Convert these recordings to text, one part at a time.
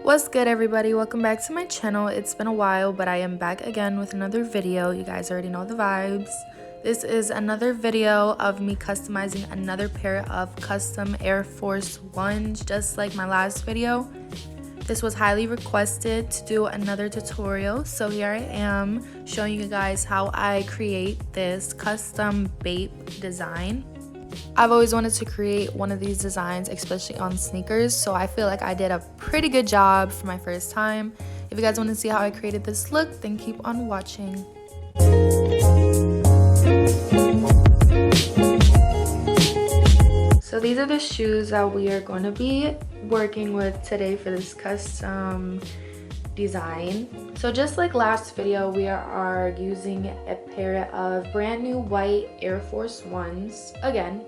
What's good, everybody? Welcome back to my channel. It's been a while, but I am back again with another video. You guys already know the vibes. This is another video of me customizing another pair of custom Air Force Ones, just like my last video. This was highly requested to do another tutorial, so here I am showing you guys how I create this custom BAPE design. I've always wanted to create one of these designs, especially on sneakers, so I feel like I did a pretty good job for my first time. If you guys want to see how I created this look, then keep on watching. So these are the shoes that we are going to be working with today for this custom design. So just like last video, we are using a pair of brand new white Air Force Ones. Again,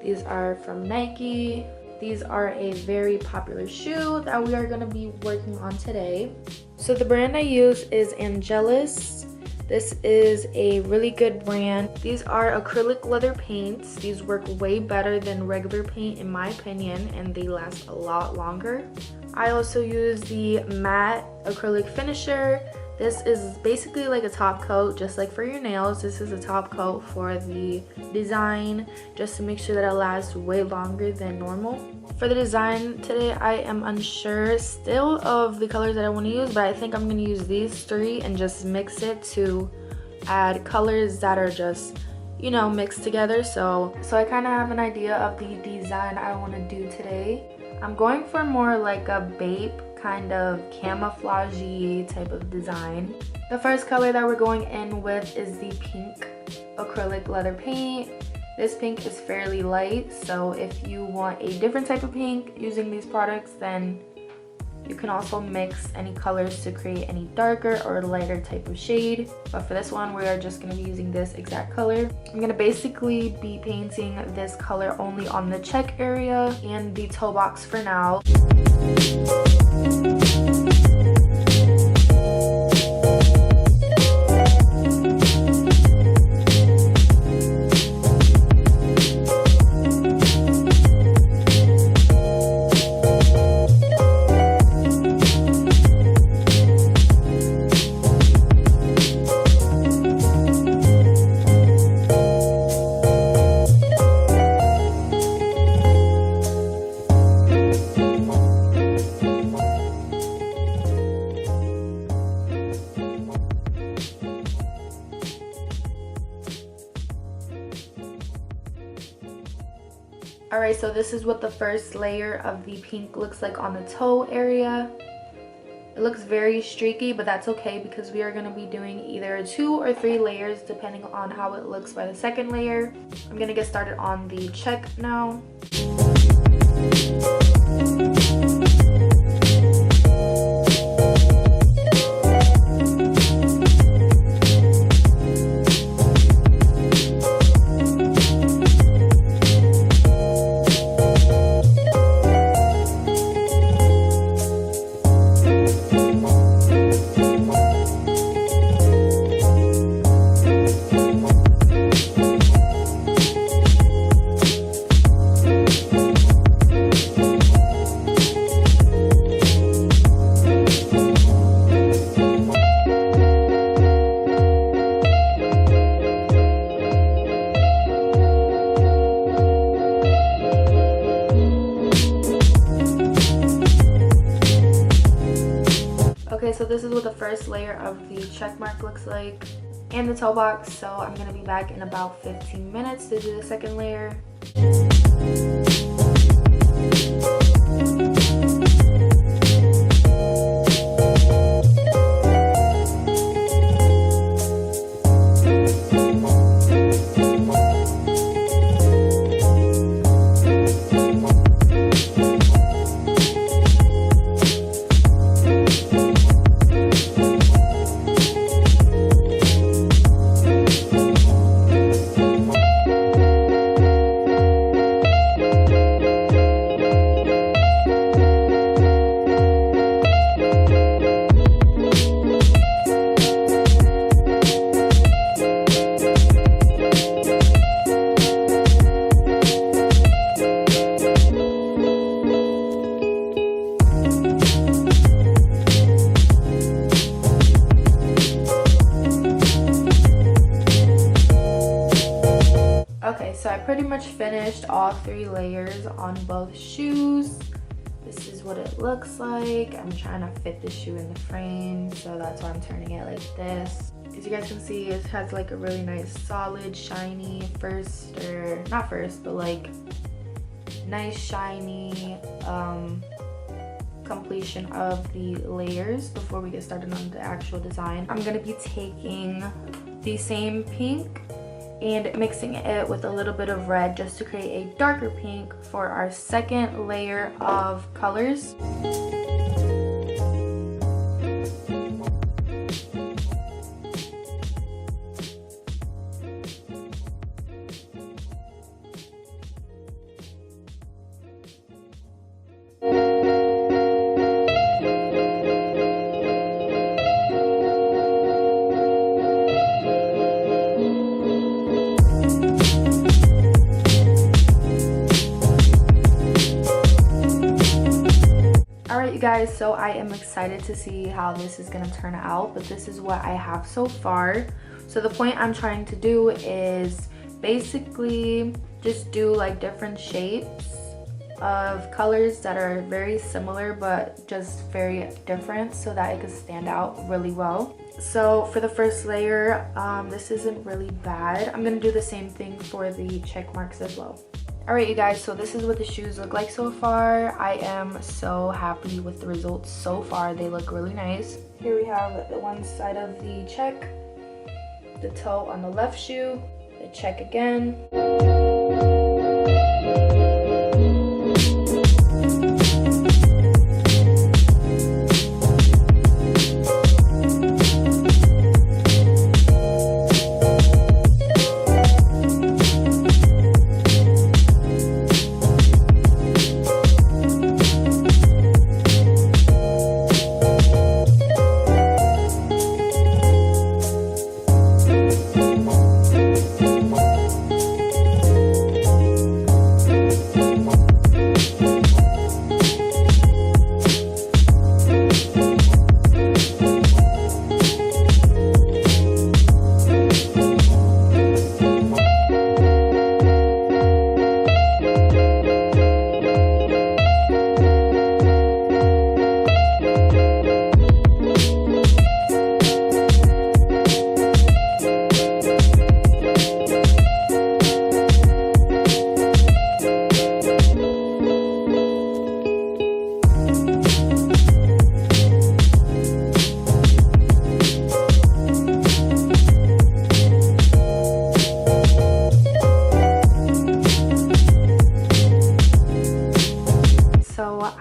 these are from Nike. These are a very popular shoe that we are going to be working on today. So the brand I use is Angelus. This is a really good brand. These are acrylic leather paints. These work way better than regular paint in my opinion, and they last a lot longer. I also use the matte acrylic finisher. This is basically like a top coat, just like for your nails. This is a top coat for the design, just to make sure that it lasts way longer than normal. For the design today, I am unsure still of the colors that I want to use, but I think I'm going to use these three and just mix it to add colors that are just, you know, mixed together. So I kind of have an idea of the design I want to do today. I'm going for more like a BAPE kind of camouflage-y type of design. The first color that we're going in with is the pink acrylic leather paint. This pink is fairly light, so if you want a different type of pink using these products, then you can also mix any colors to create any darker or lighter type of shade. But for this one, we are just going to be using this exact color. I'm going to basically be painting this color only on the check area and the toe box for now. Alright, so this is what the first layer of the pink looks like on the toe area. It looks very streaky, but that's okay because we are going to be doing either 2 or 3 layers depending on how it looks by the second layer. I'm going to get started on the check now. Okay, so this is what the first layer of the check mark looks like and the toe box. So I'm going to be back in about 15 minutes to do the second layer. much finished all 3 layers on both shoes. This is what it looks like. I'm trying to fit the shoe in the frame, so that's why I'm turning it like this. As you guys can see, it has like a really nice solid shiny nice shiny completion of the layers before we get started on the actual design. I'm gonna be taking the same pink and mixing it with a little bit of red just to create a darker pink for our second layer of colors. Guys, so I am excited to see how this is gonna turn out, but this is what I have so far. So the point I'm trying to do is basically just do like different shapes of colors that are very similar but just very different so that it could stand out really well. So for the first layer, this isn't really bad. I'm gonna do the same thing for the check marks as well. Alright you guys, so this is what the shoes look like so far. I am so happy with the results so far. They look really nice. Here we have the one side of the check, the toe on the left shoe, the check again.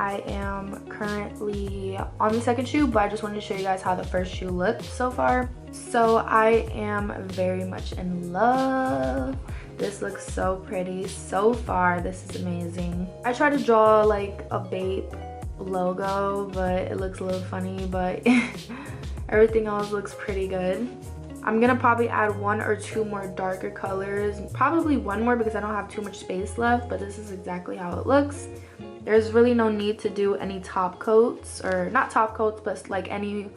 I am currently on the second shoe, but I just wanted to show you guys how the first shoe looked so far. So I am very much in love. This looks so pretty so far. This is amazing. I tried to draw like a BAPE logo, but it looks a little funny, but everything else looks pretty good. I'm gonna probably add 1 or 2 more darker colors, probably 1 more because I don't have too much space left, but this is exactly how it looks. There's really no need to do any top coats, or not top coats, but like any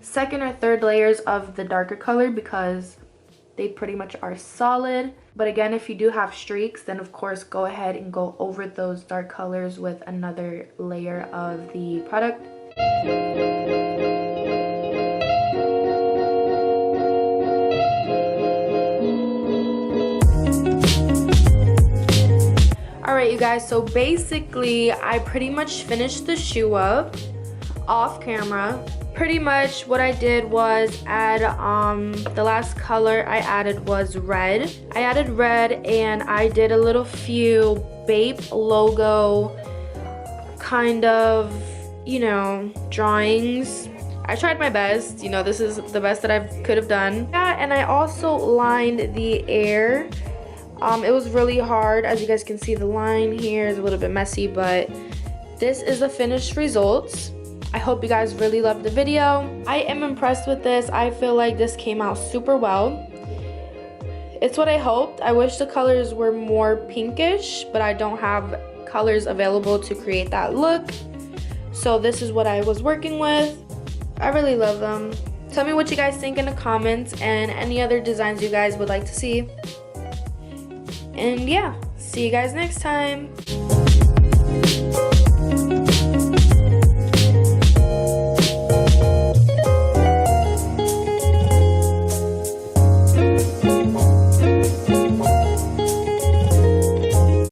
second or third layers of the darker color because they pretty much are solid. But again, if you do have streaks, then of course go ahead and go over those dark colors with another layer of the product. Alright you guys, so basically I pretty much finished the shoe up off camera. Pretty much what I did was add the last color I added was red. I added red and I did a little few BAPE logo kind of, you know, drawings. I tried my best, you know, this is the best that I could have done. Yeah, and I also lined the air. It was really hard. As you guys can see, the line here is a little bit messy, but this is the finished results. I hope you guys really loved the video. I am impressed with this. I feel like this came out super well. It's what I hoped. I wish the colors were more pinkish, but I don't have colors available to create that look. So this is what I was working with. I really love them. Tell me what you guys think in the comments and any other designs you guys would like to see. And yeah, See you guys next time.